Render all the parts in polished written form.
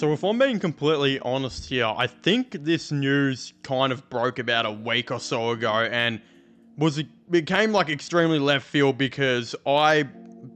So if I'm being completely honest here, I think this news kind of broke about a week or so ago and became like extremely left field because I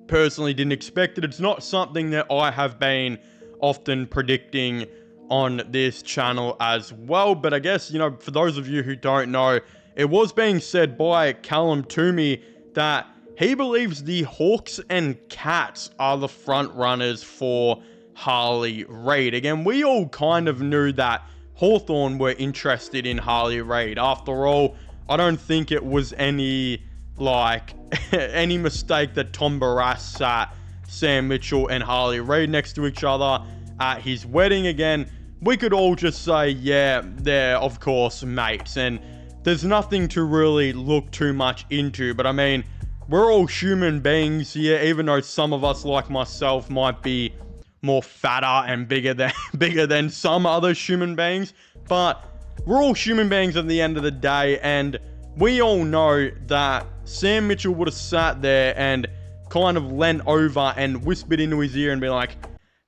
personally didn't expect it. It's not something that I have been often predicting on this channel as well, but I guess, for those of you who don't know, it was being said by Callum Toomey that he believes the Hawks and Cats are the front runners for Harley Reid. Again, we all kind of knew that Hawthorn were interested in Harley Reid. After all, I don't think it was any mistake that Tom Barrass sat Sam Mitchell and Harley Reid next to each other at his wedding. Again, we could all just say, yeah, they're of course mates, and there's nothing to really look too much into. But I mean, we're all human beings here, even though some of us, like myself, might be more fatter and bigger than some other human beings. But we're all human beings at the end of the day, and we all know that Sam Mitchell would have sat there and kind of leant over and whispered into his ear and be like,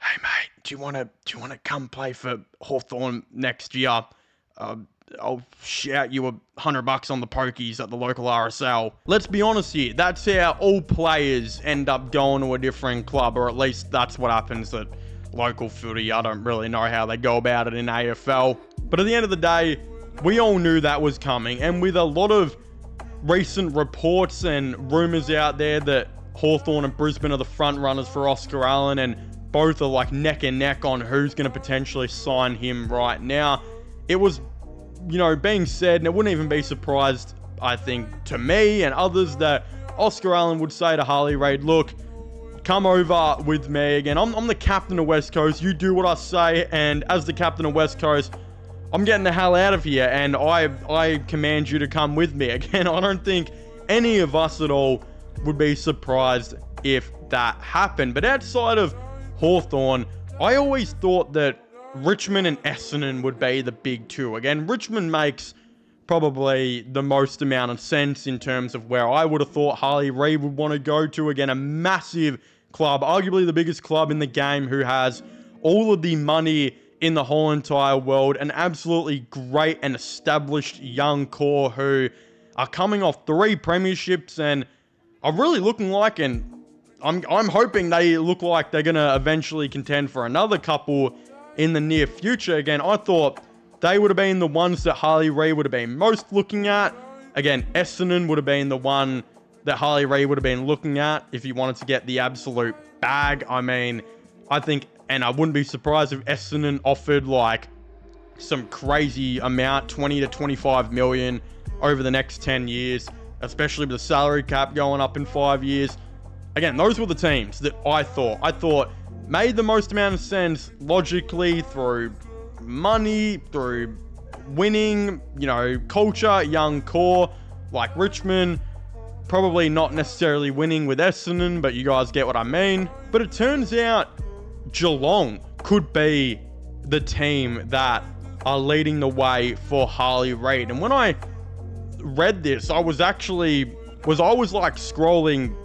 "Hey mate, do you want to come play for Hawthorn next year? I'll shout you $100 on the pokies at the local RSL." Let's be honest here, that's how all players end up going to a different club, or at least that's what happens at local footy. I don't really know how they go about it in AFL. But at the end of the day, we all knew that was coming, and with a lot of recent reports and rumours out there that Hawthorn and Brisbane are the front runners for Oscar Allen, and both are like neck and neck on who's going to potentially sign him right now, it was being said, and it wouldn't even be surprised, I think, to me and others, that Oscar Allen would say to Harley Reid, "Look, come over with me. Again, I'm the captain of West Coast. You do what I say, and as the captain of West Coast, I'm getting the hell out of here, and I command you to come with me." Again, I don't think any of us at all would be surprised if that happened. But outside of Hawthorn, I always thought that Richmond and Essendon would be the big two. Again, Richmond makes probably the most amount of sense in terms of where I would have thought Harley Reid would want to go to. Again, a massive club, arguably the biggest club in the game, who has all of the money in the whole entire world, an absolutely great and established young core who are coming off 3 premierships and are really looking like, and I'm hoping they look like they're going to eventually contend for another couple in the near future. Again, I thought they would have been the ones that Harley Reid would have been most looking at. Again, Essendon would have been the one that Harley Reid would have been looking at if he wanted to get the absolute bag. I mean, I think, and I wouldn't be surprised if Essendon offered like some crazy amount, 20 to 25 million over the next 10 years, especially with the salary cap going up in 5 years. Again, those were the teams that I thought made the most amount of sense logically, through money, through winning, culture, young core, like Richmond. Probably not necessarily winning with Essendon, but you guys get what I mean. But it turns out Geelong could be the team that are leading the way for Harley Reid. And when I read this, I was like scrolling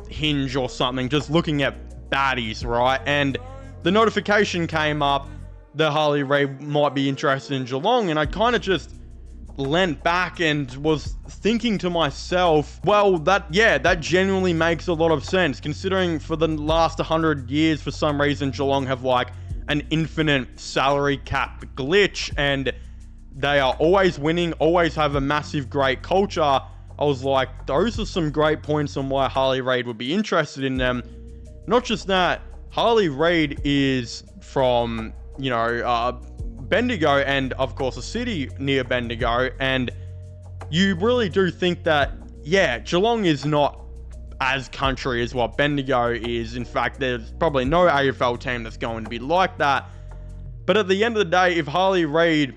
Hinge or something, just looking at baddies, right? And the notification came up that Harley Reid might be interested in Geelong, and I kind of just leant back and was thinking to myself, well, that genuinely makes a lot of sense, considering for the last 100 years, for some reason, Geelong have like an infinite salary cap glitch, and they are always winning, always have a massive, great culture. I was like, those are some great points on why Harley Reid would be interested in them. Not just that, Harley Reid is from, Bendigo, and of course a city near Bendigo, and you really do think that, yeah, Geelong is not as country as what Bendigo is. In fact, there's probably no AFL team that's going to be like that. But at the end of the day, if Harley Reid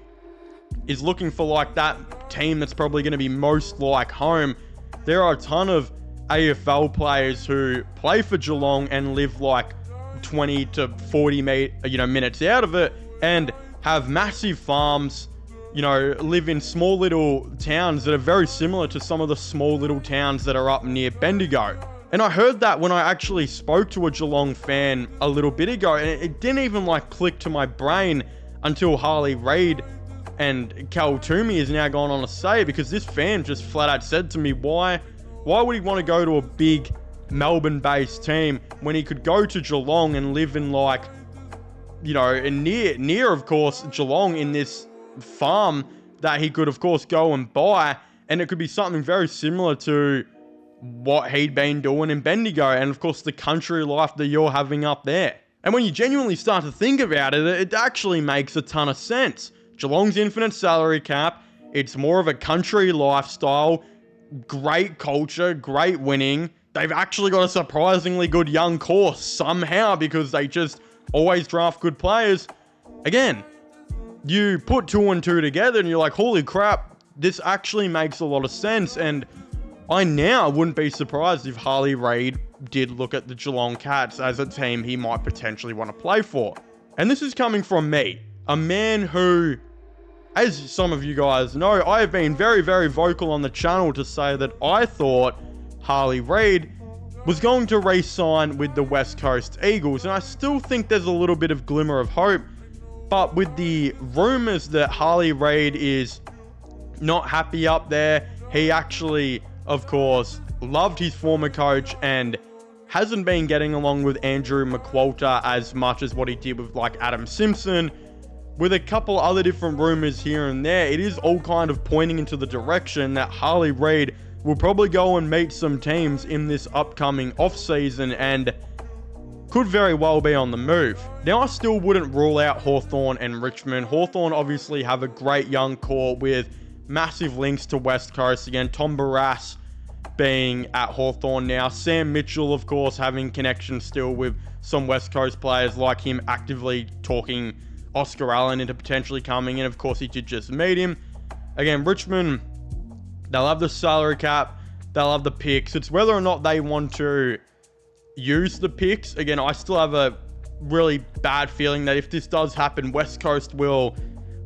is looking for like that team that's probably going to be most like home, there are a ton of AFL players who play for Geelong and live like 20 to 40 minutes out of it, and have massive farms, live in small little towns that are very similar to some of the small little towns that are up near Bendigo. And I heard that when I actually spoke to a Geelong fan a little bit ago, and it didn't even like click to my brain until Harley Reid and Cal Toomey is now gone on to say it, because this fan just flat out said to me, why would he want to go to a big Melbourne-based team when he could go to Geelong and live in like, you know, near of course Geelong, in this farm that he could of course go and buy, and it could be something very similar to what he'd been doing in Bendigo, and of course the country life that you're having up there. And when you genuinely start to think about it, it actually makes a ton of sense. Geelong's infinite salary cap, it's more of a country lifestyle, great culture, great winning. They've actually got a surprisingly good young core somehow, because they just always draft good players. Again, you put 2 and 2 together and you're like, holy crap, this actually makes a lot of sense. And I now wouldn't be surprised if Harley Reid did look at the Geelong Cats as a team he might potentially want to play for. And this is coming from me, a man who, as some of you guys know, I have been very, very vocal on the channel to say that I thought Harley Reid was going to re-sign with the West Coast Eagles, and I still think there's a little bit of glimmer of hope. But with the rumours that Harley Reid is not happy up there, he actually, of course, loved his former coach and hasn't been getting along with Andrew McQualter as much as what he did with like Adam Simpson, with a couple other different rumours here and there, it is all kind of pointing into the direction that Harley Reid will probably go and meet some teams in this upcoming off-season and could very well be on the move. Now, I still wouldn't rule out Hawthorn and Richmond. Hawthorn obviously have a great young core with massive links to West Coast. Again, Tom Barrass being at Hawthorn now. Sam Mitchell, of course, having connections still with some West Coast players like him, actively talking Oscar Allen into potentially coming in. Of course, he did just meet him. Again, Richmond, they'll have the salary cap, they'll have the picks. It's whether or not they want to use the picks. Again, I still have a really bad feeling that if this does happen, West Coast will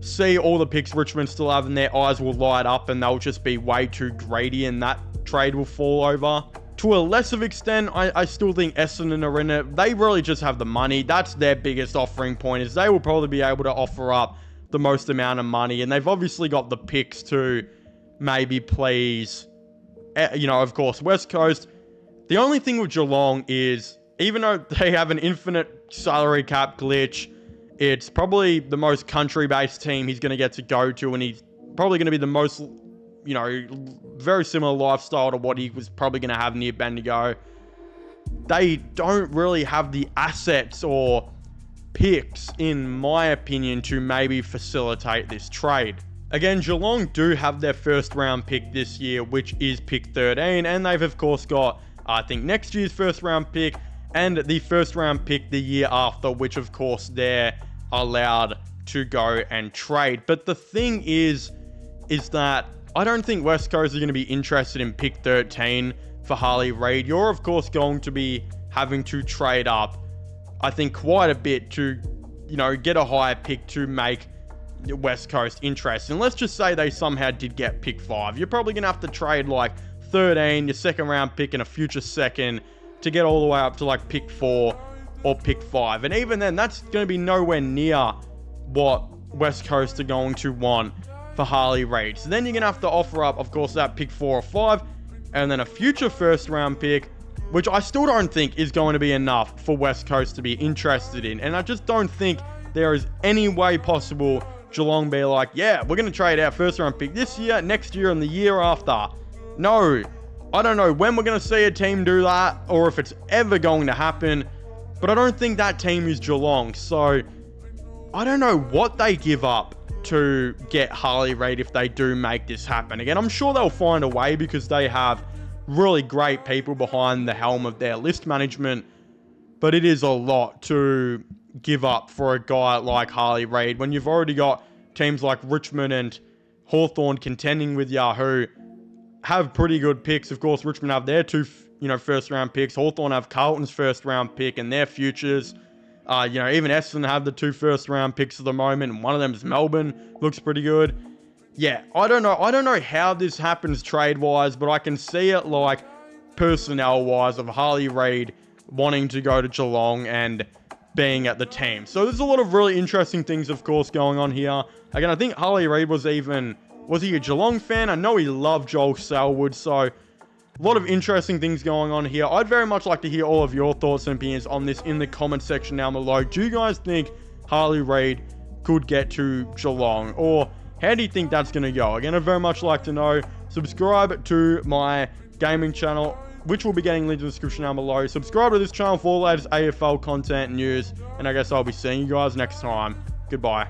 see all the picks Richmond still have and their eyes will light up and they'll just be way too greedy and that trade will fall over. To a lesser extent, I still think Essendon are in it. They really just have the money. That's their biggest offering point, is they will probably be able to offer up the most amount of money, and they've obviously got the picks to maybe please, you know, of course, West Coast. The only thing with Geelong is, even though they have an infinite salary cap glitch, it's probably the most country-based team he's going to get to go to, and he's probably going to be the most, you know, very similar lifestyle to what he was probably going to have near Bendigo. They don't really have the assets or picks, in my opinion, to maybe facilitate this trade. Again, Geelong do have their first round pick this year, which is pick 13, and they've of course got, I think, next year's first round pick and the first round pick the year after, which of course they're allowed to go and trade. But the thing is that I don't think West Coast are going to be interested in pick 13 for Harley Reid. You're of course going to be having to trade up, I think, quite a bit to, you know, get a higher pick to make West Coast interested. And let's just say they somehow did get pick 5. You're probably going to have to trade like 13, your second round pick, and a future second to get all the way up to like pick 4 or pick 5. And even then, that's going to be nowhere near what West Coast are going to want for Harley Reid. So then you're going to have to offer up, of course, that pick 4 or 5, and then a future first round pick, which I still don't think is going to be enough for West Coast to be interested in. And I just don't think there is any way possible Geelong be like, yeah, we're going to trade our first round pick this year, next year, and the year after. No, I don't know when we're going to see a team do that, or if it's ever going to happen, but I don't think that team is Geelong. So I don't know what they give up to get Harley Reid if they do make this happen. Again, I'm sure they'll find a way because they have really great people behind the helm of their list management, but it is a lot to give up for a guy like Harley Reid when you've already got teams like Richmond and Hawthorn contending with Yahoo have pretty good picks. Of course, Richmond have their 2, first round picks. Hawthorn have Carlton's first round pick and their futures. Even Essendon have the 2 first round picks at the moment, and one of them is Melbourne. Looks pretty good. Yeah, I don't know how this happens trade-wise, but I can see it like personnel-wise of Harley Reid wanting to go to Geelong and being at the team. So there's a lot of really interesting things, of course, going on here. Again, I think Harley Reid was he a Geelong fan? I know he loved Joel Selwood, so a lot of interesting things going on here. I'd very much like to hear all of your thoughts and opinions on this in the comment section down below. Do you guys think Harley Reid could get to Geelong, or how do you think that's going to go? Again, I'd very much like to know. Subscribe to my gaming channel, which will be getting linked in the description down below. Subscribe to this channel for all latest AFL content and news, and I guess I'll be seeing you guys next time. Goodbye.